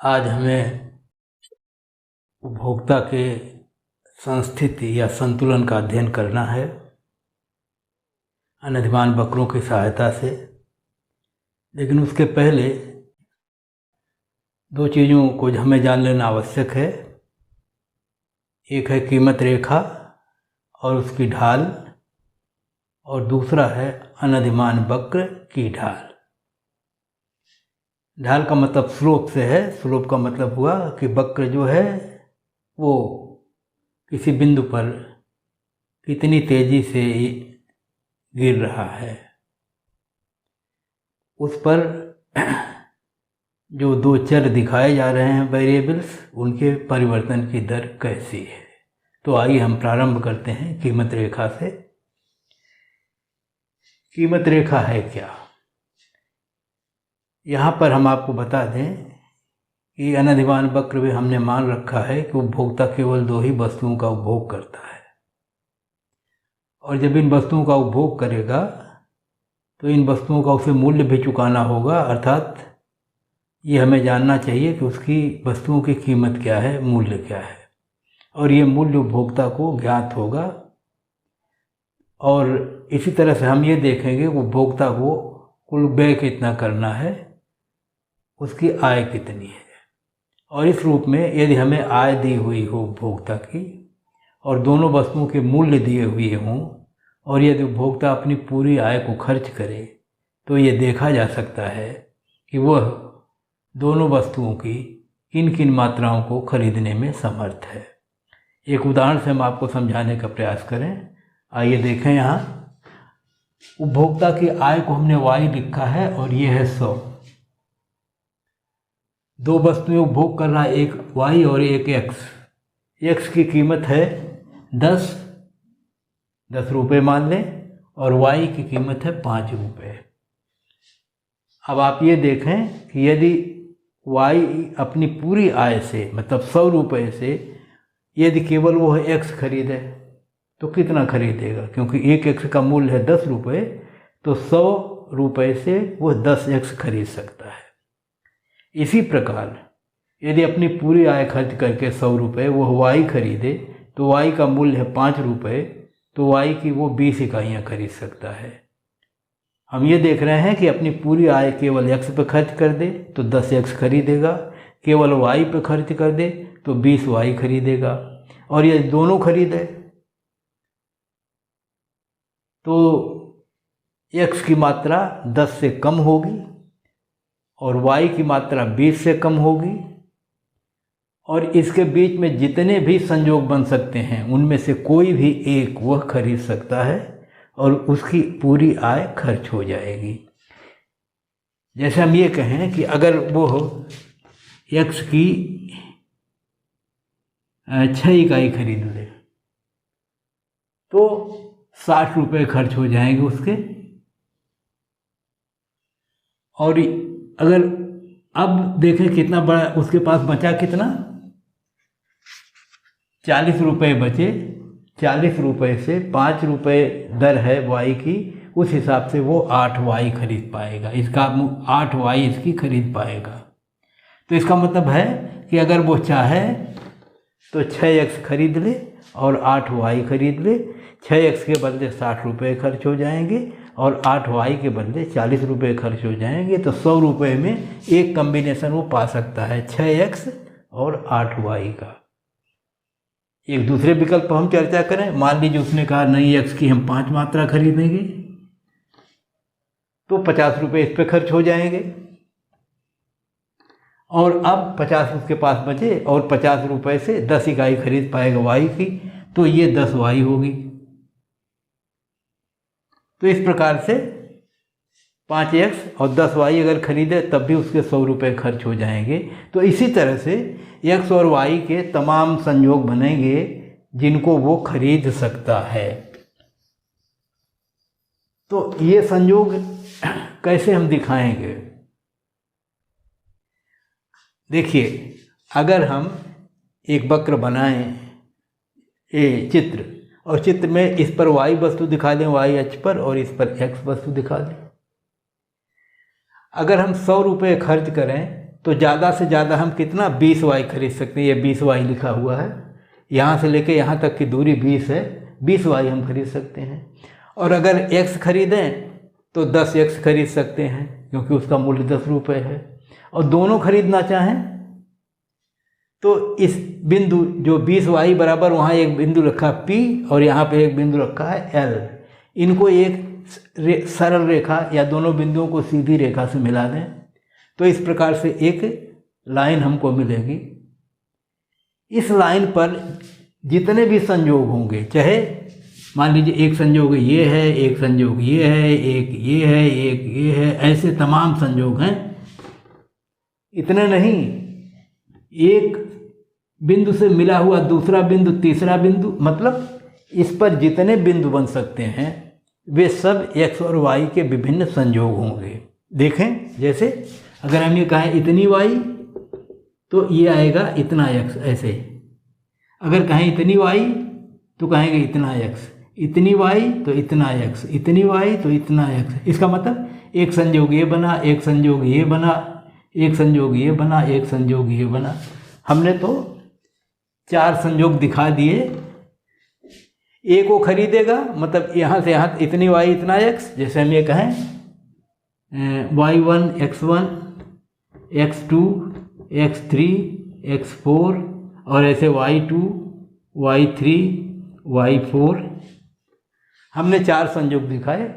आज हमें उपभोक्ता के संस्थिति या संतुलन का अध्ययन करना है अनधिमान वक्रों की सहायता से। लेकिन उसके पहले दो चीज़ों को हमें जान लेना आवश्यक है। एक है कीमत रेखा और उसकी ढाल, और दूसरा है अनधिमान वक्र की ढाल। ढाल का मतलब स्लोप से है। स्लोप का मतलब हुआ कि वक्र जो है वो किसी बिंदु पर कितनी तेजी से गिर रहा है, उस पर जो दो चर दिखाए जा रहे हैं वेरिएबल्स, उनके परिवर्तन की दर कैसी है। तो आइए हम प्रारंभ करते हैं कीमत रेखा से। कीमत रेखा है क्या? यहाँ पर हम आपको बता दें कि अनधिमान वक्र में हमने मान रखा है कि उपभोक्ता केवल दो ही वस्तुओं का उपभोग करता है, और जब इन वस्तुओं का उपभोग करेगा तो इन वस्तुओं का उसे मूल्य भी चुकाना होगा। अर्थात ये हमें जानना चाहिए कि उसकी वस्तुओं की कीमत क्या है, मूल्य क्या है, और ये मूल्य उपभोक्ता को ज्ञात होगा। और इसी तरह से हम ये देखेंगे उपभोक्ता को कुल व्यय कितना करना है, उसकी आय कितनी है। और इस रूप में यदि हमें आय दी हुई हो उपभोक्ता की और दोनों वस्तुओं के मूल्य दिए हुए हों, और यदि उपभोक्ता अपनी पूरी आय को खर्च करे, तो ये देखा जा सकता है कि वह दोनों वस्तुओं की किन किन मात्राओं को खरीदने में समर्थ है। एक उदाहरण से हम आपको समझाने का प्रयास करें। आइए देखें। यहाँ उपभोक्ता की आय को हमने वाई लिखा है और ये है 100। दो वस्तुएं उपभोग कर रहा है, एक वाई और एक एक्स। एक्स की कीमत है 10 रुपये मान लें, और वाई की कीमत है 5 रुपये। अब आप ये देखें कि यदि वाई अपनी पूरी आय से मतलब 100 रुपये से यदि केवल वह एक्स खरीदे तो कितना खरीदेगा? क्योंकि एक एक्स का मूल्य है 10 रुपये, तो 100 रुपये से वह 10 एक्स खरीद सकता है। इसी प्रकार यदि अपनी पूरी आय खर्च करके 100 रुपये वह वाई खरीदे, तो वाई का मूल्य है 5 रुपये, तो वाई की वो 20 इकाइयाँ खरीद सकता है। हम ये देख रहे हैं कि अपनी पूरी आय केवल एक्स पे खर्च कर दे तो 10 एक्स खरीदेगा, केवल वाई पे खर्च कर दे तो 20 वाई खरीदेगा। और यदि दोनों खरीदे तो एक्स की मात्रा 10 से कम होगी और वाई की मात्रा 20 से कम होगी, और इसके बीच में जितने भी संयोग बन सकते हैं उनमें से कोई भी एक वह खरीद सकता है और उसकी पूरी आय खर्च हो जाएगी। जैसे हम ये कहें कि अगर वो एक्स की 6 इकाई खरीद ले तो 60 रुपये खर्च हो जाएंगे उसके। और अगर अब देखें कितना बड़ा उसके पास बचा, कितना 40 रुपये बचे। 40 रुपये से 5 रुपये दर है वाई की, उस हिसाब से वो 8 वाई खरीद पाएगा। इसका 8 वाई इसकी खरीद पाएगा। तो इसका मतलब है कि अगर वो चाहे तो 6 एक्स खरीद ले और 8 वाई खरीद ले। 6 एक्स के बदले 60 रुपये खर्च हो जाएंगे और 8 वाई के बदले 40 रुपये खर्च हो जाएंगे। तो 100 रुपये में एक कम्बिनेशन वो पा सकता है, 6 एक्स और 8 वाई का। एक दूसरे विकल्प पर हम चर्चा करें। मान लीजिए उसने कहा नहीं, एक्स की हम 5 मात्रा खरीदेंगे, तो 50 रुपये इस पर खर्च हो जाएंगे। और अब 50 उसके पास बचे और 50 रुपये से 10 इकाई खरीद पाएगा वाई की, तो ये 10 वाई होगी। तो इस प्रकार से 5 एक्स और 10 वाई अगर खरीदे तब भी उसके 100 रुपये खर्च हो जाएंगे। तो इसी तरह से एक्स और वाई के तमाम संयोग बनेंगे जिनको वो खरीद सकता है। तो ये संयोग कैसे हम दिखाएंगे? देखिए, अगर हम एक वक्र बनाएं, चित्र, और चित्र में इस पर वाई वस्तु दिखा दें वाई अक्ष पर, और इस पर एक्स वस्तु दिखा दें। अगर हम 100 रुपये खर्च करें तो ज़्यादा से ज़्यादा हम कितना 20y खरीद सकते हैं। ये 20y लिखा हुआ है, यहाँ से लेके यहाँ तक की दूरी 20 है, 20y हम खरीद सकते हैं। और अगर x खरीदें तो 10x खरीद सकते हैं, क्योंकि उसका मूल्य 10 रुपये है। और दोनों खरीदना चाहें तो इस बिंदु जो 20y बराबर, वहाँ एक बिंदु रखा P और यहाँ पे एक बिंदु रखा है L, इनको एक सरल रेखा या दोनों बिंदुओं को सीधी रेखा से मिला दें तो इस प्रकार से एक लाइन हमको मिलेगी। इस लाइन पर जितने भी संयोग होंगे, चाहे मान लीजिए एक संयोग ये है, एक संयोग ये है, एक ये है, एक ये है, ऐसे तमाम संयोग हैं। इतने नहीं, एक बिंदु से मिला हुआ दूसरा बिंदु, तीसरा बिंदु, मतलब इस पर जितने बिंदु बन सकते हैं वे सब x और y के विभिन्न संयोग होंगे। देखें, जैसे अगर हम ये कहें इतनी y तो ये आएगा इतना x, ऐसे। अगर कहें इतनी y तो कहेंगे इतना x, इतनी y तो इतना x, इतनी y तो इतना x। इसका मतलब एक संयोग ये बना, एक संयोग ये बना, एक संयोग ये बना, एक संयोग ये बना। हमने तो 4 संयोग दिखा दिए। एक को खरीदेगा, मतलब यहाँ से यहाँ इतनी y इतना x, जैसे हम ये कहें y1 x1 x2 x3 x4 और ऐसे y2 y3 y4। हमने 4 संयोग दिखाए।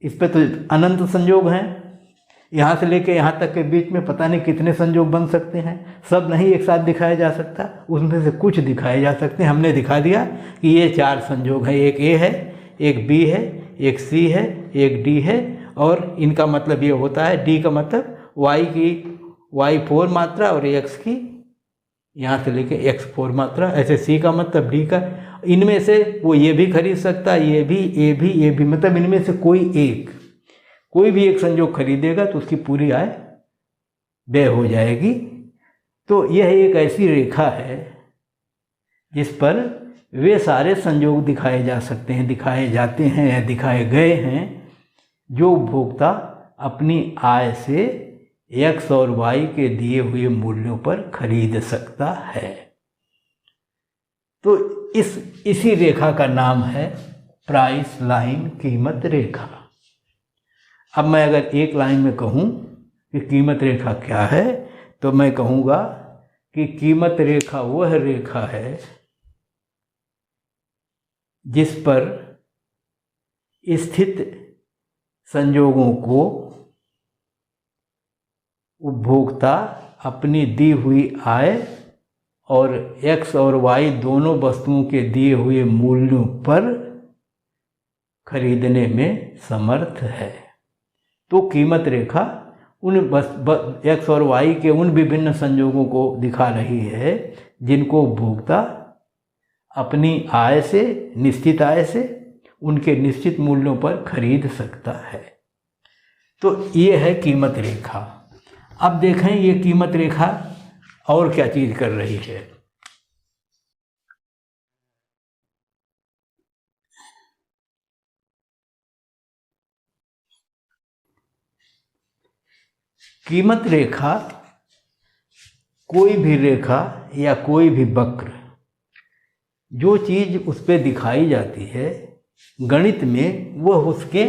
इस पे तो अनंत संयोग हैं, यहाँ से लेके यहाँ तक के बीच में पता नहीं कितने संयोग बन सकते हैं। सब नहीं एक साथ दिखाया जा सकता, उसमें से कुछ दिखाए जा सकते हैं। हमने दिखा दिया कि ये 4 संयोग हैं, एक A है, एक B है, एक C है, एक D है। और इनका मतलब ये होता है, D का मतलब Y की y4 मात्रा और x की यहाँ से लेके x4 मात्रा, ऐसे C का मतलब D का। इनमें से वो ये भी खरीद सकता है, ये भी, मतलब इनमें से कोई भी एक संयोग खरीदेगा तो उसकी पूरी आय व्यय हो जाएगी। तो यह एक ऐसी रेखा है जिस पर वे सारे संयोग दिखाए जा सकते हैं, दिखाए जाते हैं या दिखाए गए हैं जो उपभोक्ता अपनी आय से x और y के दिए हुए मूल्यों पर खरीद सकता है। तो इसी रेखा का नाम है प्राइस लाइन, कीमत रेखा। अब मैं अगर एक लाइन में कहूँ कि कीमत रेखा क्या है तो मैं कहूँगा कि कीमत रेखा वह रेखा है जिस पर स्थित संयोगों को उपभोक्ता अपनी दी हुई आय और x और y दोनों वस्तुओं के दिए हुए मूल्यों पर खरीदने में समर्थ है। तो कीमत रेखा उन x और y के उन विभिन्न संयोगों को दिखा रही है जिनको उपभोक्ता अपनी आय से, निश्चित आय से, उनके निश्चित मूल्यों पर खरीद सकता है। तो ये है कीमत रेखा। अब देखें ये कीमत रेखा और क्या चीज़ कर रही है। कीमत रेखा कोई भी रेखा या कोई भी वक्र, जो चीज़ उस पर दिखाई जाती है गणित में, वह उसके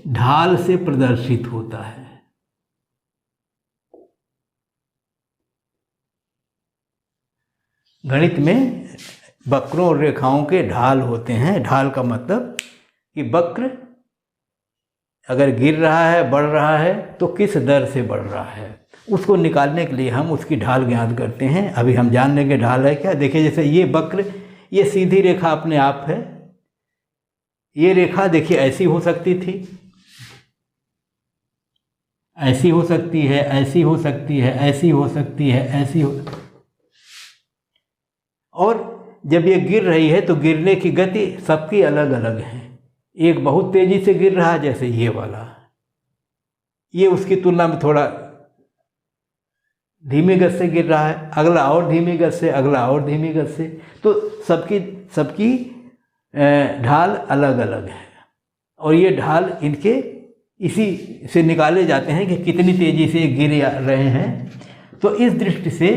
ढाल से प्रदर्शित होता है। गणित में वक्रों और रेखाओं के ढाल होते हैं। ढाल का मतलब कि वक्र अगर गिर रहा है, बढ़ रहा है, तो किस दर से बढ़ रहा है, उसको निकालने के लिए हम उसकी ढाल ज्ञात करते हैं। अभी हम जान लेंगे ढाल है क्या। देखिए, जैसे ये वक्र, ये सीधी रेखा अपने आप है। ये रेखा देखिए ऐसी हो सकती थी, ऐसी हो सकती है, ऐसी हो सकती है, ऐसी हो सकती है, ऐसी हो। और जब ये गिर रही है तो गिरने की गति सबकी अलग अलग है। एक बहुत तेजी से गिर रहा है, जैसे ये वाला, ये उसकी तुलना में थोड़ा धीमी गति से गिर रहा है, अगला और धीमी गति से, अगला और धीमी गति से। तो सबकी ढाल अलग अलग है। और ये ढाल इनके इसी से निकाले जाते हैं कि कितनी तेज़ी से गिर रहे हैं। तो इस दृष्टि से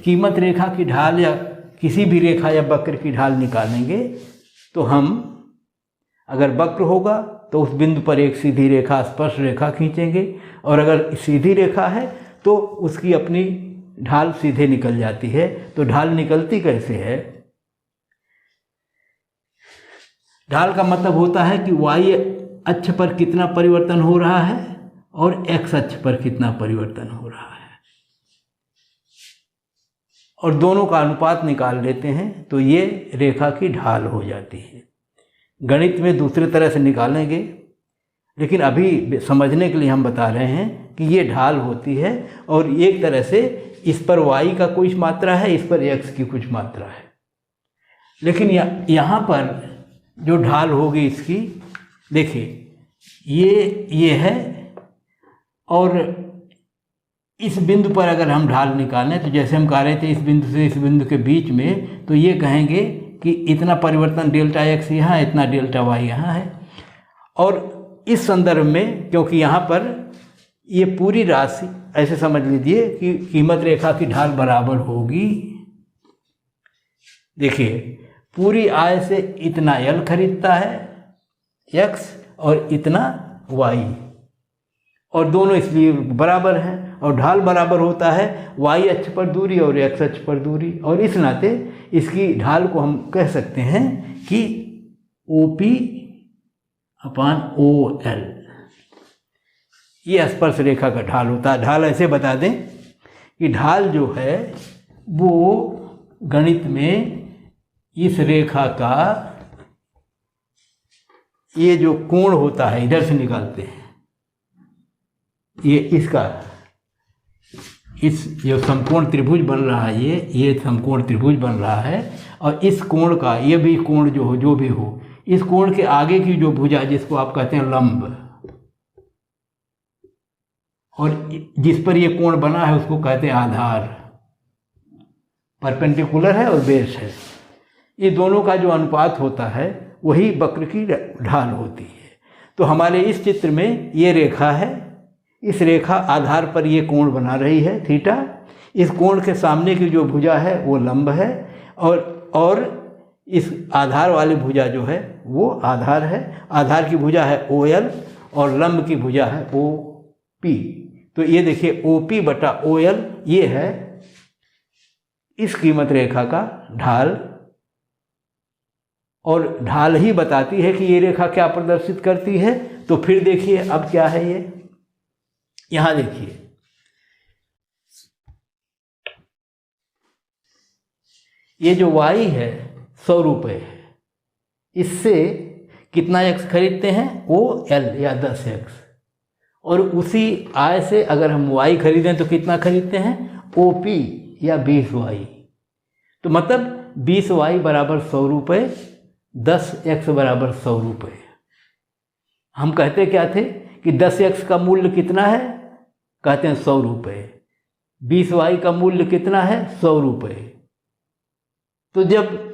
कीमत रेखा की ढाल या किसी भी रेखा या वक्र की ढाल निकालेंगे तो हम, अगर वक्र होगा तो उस बिंदु पर एक सीधी रेखा, स्पर्श रेखा खींचेंगे, और अगर सीधी रेखा है तो उसकी अपनी ढाल सीधे निकल जाती है। तो ढाल निकलती कैसे है? ढाल का मतलब होता है कि y अक्ष पर कितना परिवर्तन हो रहा है और x अक्ष पर कितना परिवर्तन हो रहा है, और दोनों का अनुपात निकाल लेते हैं तो ये रेखा की ढाल हो जाती है। गणित में दूसरी तरह से निकालेंगे, लेकिन अभी समझने के लिए हम बता रहे हैं कि ये ढाल होती है, और एक तरह से इस पर y का कुछ मात्रा है, इस पर x की कुछ मात्रा है। लेकिन यहाँ पर जो ढाल होगी इसकी, देखिए ये है, और इस बिंदु पर अगर हम ढाल निकालें तो जैसे हम कह रहे थे इस बिंदु से इस बिंदु के बीच में, तो ये कहेंगे कि इतना परिवर्तन डेल्टा x यहाँ, इतना डेल्टा y यहाँ है। और इस संदर्भ में, क्योंकि यहाँ पर ये पूरी राशि, ऐसे समझ लीजिए कि कीमत रेखा की ढाल बराबर होगी, देखिए पूरी आय से इतना L खरीदता है x और इतना y, और दोनों इसलिए बराबर हैं, और ढाल बराबर होता है y अक्ष पर दूरी और x अक्ष पर दूरी, और इस नाते इसकी ढाल को हम कह सकते हैं कि OP/OL, ये स्पर्श रेखा का ढाल होता है। ढाल ऐसे बता दें कि ढाल जो है वो गणित में इस रेखा का ये जो कोण होता है, इधर से निकालते हैं, ये इसका, इस जो समकोण त्रिभुज बन रहा है, ये समकोण त्रिभुज बन रहा है, और इस कोण का, ये भी कोण जो भी हो, इस कोण के आगे की जो भुजा जिसको आप कहते हैं लंब, और जिस पर ये कोण बना है उसको कहते हैं आधार, परपेंडिकुलर है और बेस है। ये दोनों का जो अनुपात होता है वही वक्र की ढाल होती है। तो हमारे इस चित्र में ये रेखा है, इस रेखा आधार पर ये कोण बना रही है थीटा, इस कोण के सामने की जो भुजा है वो लंब है, और इस आधार वाली भुजा जो है वो आधार है। आधार की भुजा है OL और लंब की भुजा है OP। तो ये देखिए OP/OL ये है इस कीमत रेखा का ढाल, और ढाल ही बताती है कि ये रेखा क्या प्रदर्शित करती है। तो फिर देखिए अब क्या है, ये यहाँ देखिए, ये जो y है 100 रुपये है, इससे कितना x खरीदते हैं, OL या 10x, और उसी आय से अगर हम y खरीदें तो कितना खरीदते हैं, OP या 20y। तो मतलब 20y बराबर 100 रुपये, 10x बराबर 100 रुपये। हम कहते क्या थे कि 10x का मूल्य कितना है, कहते हैं 100 रुपये, 20y का मूल्य कितना है, 100 रुपये। तो जब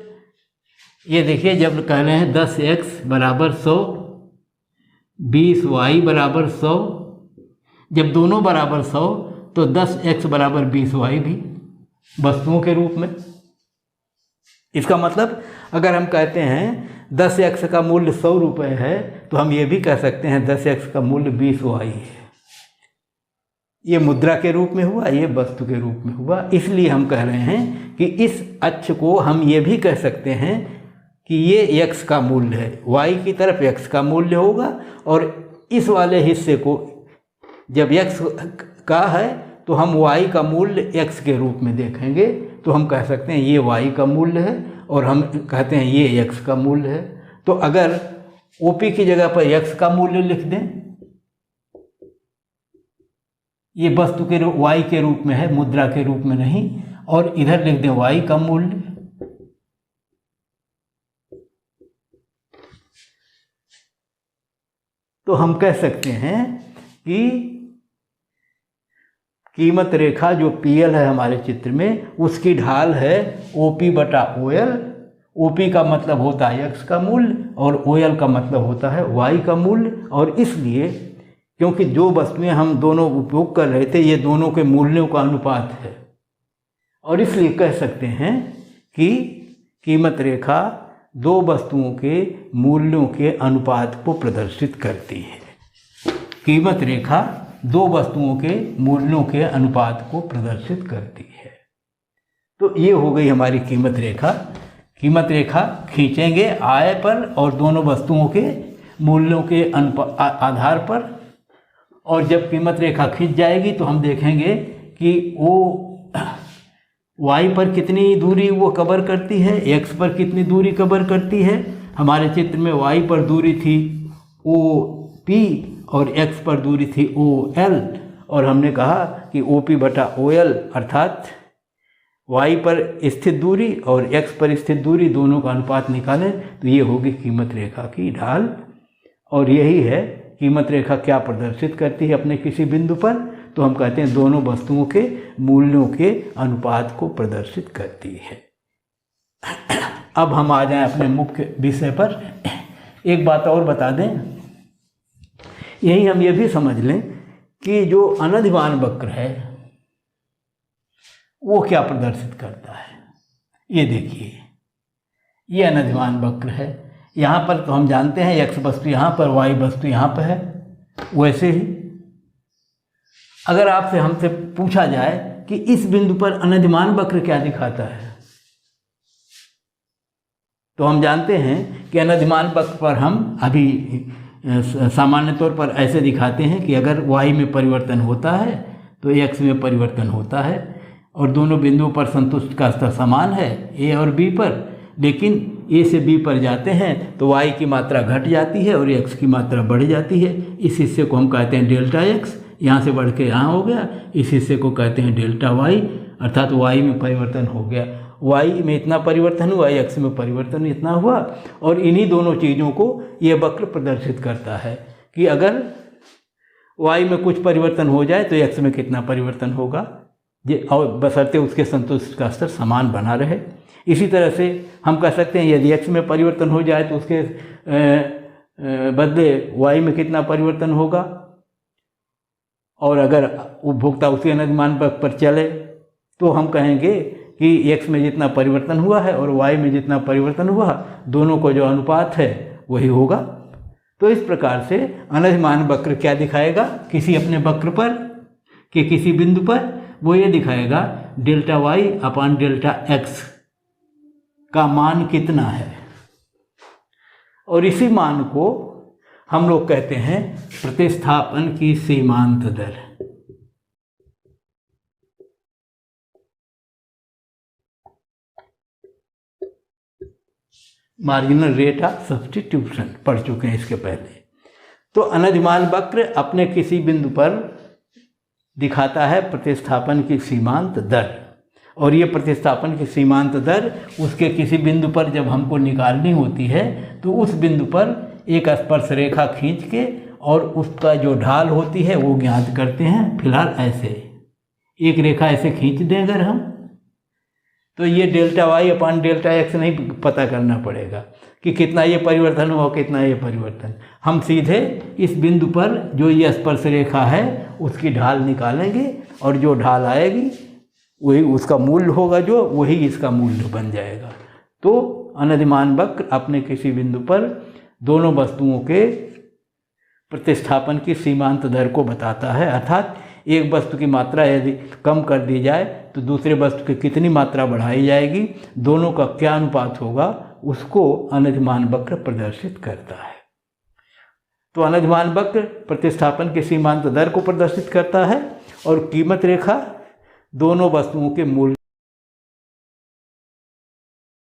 ये देखिए, जब कह रहे हैं 10x बराबर 100, 20y बराबर 100, जब दोनों बराबर 100 तो 10x बराबर 20y भी वस्तुओं के रूप में। इसका मतलब अगर हम कहते हैं 10x का मूल्य 100 रुपये है, तो हम ये भी कह सकते हैं 10x का मूल्य 20y है। ये मुद्रा के रूप में हुआ, ये वस्तु के रूप में हुआ। इसलिए हम कह रहे हैं कि इस अक्ष को हम ये भी कह सकते हैं कि ये x का मूल्य है, y की तरफ x का मूल्य होगा, और इस वाले हिस्से को जब x का है तो हम y का मूल्य x के रूप में देखेंगे। तो हम कह सकते हैं ये y का मूल्य है, और हम कहते हैं ये x का मूल्य है। तो अगर OP की जगह पर x का मूल्य लिख दें, ये वस्तु के y के रूप में है, मुद्रा के रूप में नहीं, और इधर लिख दें y का मूल्य, तो हम कह सकते हैं कि कीमत रेखा जो PL है हमारे चित्र में, उसकी ढाल है OP/OL। OP का मतलब होता है x का मूल्य और OL का मतलब होता है y का मूल्य, और इसलिए क्योंकि जो वस्तुएं हम दोनों उपयोग कर रहे थे ये दोनों के मूल्यों का अनुपात है, और इसलिए कह सकते हैं कि कीमत रेखा दो वस्तुओं के मूल्यों के अनुपात को प्रदर्शित करती है। कीमत रेखा दो वस्तुओं के मूल्यों के अनुपात को प्रदर्शित करती है। तो ये हो गई हमारी कीमत रेखा। कीमत रेखा खींचेंगे आय पर और दोनों वस्तुओं के मूल्यों के आधार पर, और जब कीमत रेखा खींच जाएगी तो हम देखेंगे कि वो y पर कितनी दूरी वो कवर करती है, x पर कितनी दूरी कवर करती है। हमारे चित्र में y पर दूरी थी OP और x पर दूरी थी OL, और हमने कहा कि OP बटा OL अर्थात y पर स्थित दूरी और x पर स्थित दूरी दोनों का अनुपात निकालें तो ये होगी कीमत रेखा की ढाल। और यही है कीमत रेखा क्या प्रदर्शित करती है अपने किसी बिंदु पर, तो हम कहते हैं दोनों वस्तुओं के मूल्यों के अनुपात को प्रदर्शित करती है। अब हम आ जाएं अपने मुख्य विषय पर। एक बात और बता दें, यही हम ये भी समझ लें कि जो अनधिमान वक्र है वो क्या प्रदर्शित करता है। ये देखिए, ये अनधिमान वक्र है। यहाँ पर तो हम जानते हैं x वस्तु यहाँ पर, y वस्तु यहाँ पर है। वैसे ही अगर आपसे हमसे पूछा जाए कि इस बिंदु पर अनधिमान वक्र क्या दिखाता है, तो हम जानते हैं कि अनधिमान वक्र पर हम अभी सामान्य तौर पर ऐसे दिखाते हैं कि अगर y में परिवर्तन होता है तो x में परिवर्तन होता है, और दोनों बिंदुओं पर संतुष्ट का स्तर समान है a और b पर। लेकिन a से b पर जाते हैं तो y की मात्रा घट जाती है और x की मात्रा बढ़ जाती है। इस हिस्से को हम कहते हैं डेल्टा x, यहाँ से बढ़ के यहाँ हो गया। इस हिस्से को कहते हैं डेल्टा y, अर्थात y में परिवर्तन हो गया। y में इतना परिवर्तन हुआ, x में परिवर्तन इतना हुआ, और इन्हीं दोनों चीज़ों को ये वक्र प्रदर्शित करता है कि अगर y में कुछ परिवर्तन हो जाए तो x में कितना परिवर्तन होगा, ये और बशर्ते उसके संतुष्ट का स्तर समान बना रहे। इसी तरह से हम कह सकते हैं यदि x में परिवर्तन हो जाए तो उसके बदले y में कितना परिवर्तन होगा, और अगर उपभोक्ता उसी अनधिमान पर चले तो हम कहेंगे कि x में जितना परिवर्तन हुआ है और y में जितना परिवर्तन हुआ, दोनों को जो अनुपात है वही होगा। तो इस प्रकार से अनधिमान वक्र क्या दिखाएगा किसी अपने वक्र पर कि किसी बिंदु पर, वो ये दिखाएगा डेल्टा y अपान डेल्टा x का मान कितना है, और इसी मान को हम लोग कहते हैं प्रतिस्थापन की सीमांत दर। मार्जिनल रेट ऑफ सब्स्टिट्यूशन पढ़ चुके हैं इसके पहले। तो अनधिमान वक्र अपने किसी बिंदु पर दिखाता है प्रतिस्थापन की सीमांत दर, और ये प्रतिस्थापन की सीमांत दर उसके किसी बिंदु पर जब हमको निकालनी होती है तो उस बिंदु पर एक स्पर्श रेखा खींच के और उसका जो ढाल होती है वो ज्ञात करते हैं। फिलहाल ऐसे एक रेखा ऐसे खींच दें अगर हम, तो ये डेल्टा y अपान डेल्टा x नहीं पता करना पड़ेगा कि कितना ये परिवर्तन हुआ कितना ये परिवर्तन। हम सीधे इस बिंदु पर जो ये स्पर्श रेखा है उसकी ढाल निकालेंगे, और जो ढाल आएगी वही उसका मूल्य होगा, जो वही इसका मूल्य बन जाएगा। तो अनधिमान वक्र अपने किसी बिंदु पर दोनों वस्तुओं के प्रतिस्थापन की सीमांत दर को बताता है, अर्थात एक वस्तु की मात्रा यदि कम कर दी जाए तो दूसरे वस्तु की कितनी मात्रा बढ़ाई जाएगी, दोनों का क्या अनुपात होगा, उसको अनधिमान वक्र प्रदर्शित करता है। तो अनधिमान वक्र प्रतिस्थापन की सीमांत दर को प्रदर्शित करता है, और कीमत रेखा दोनों वस्तुओं के मूल्य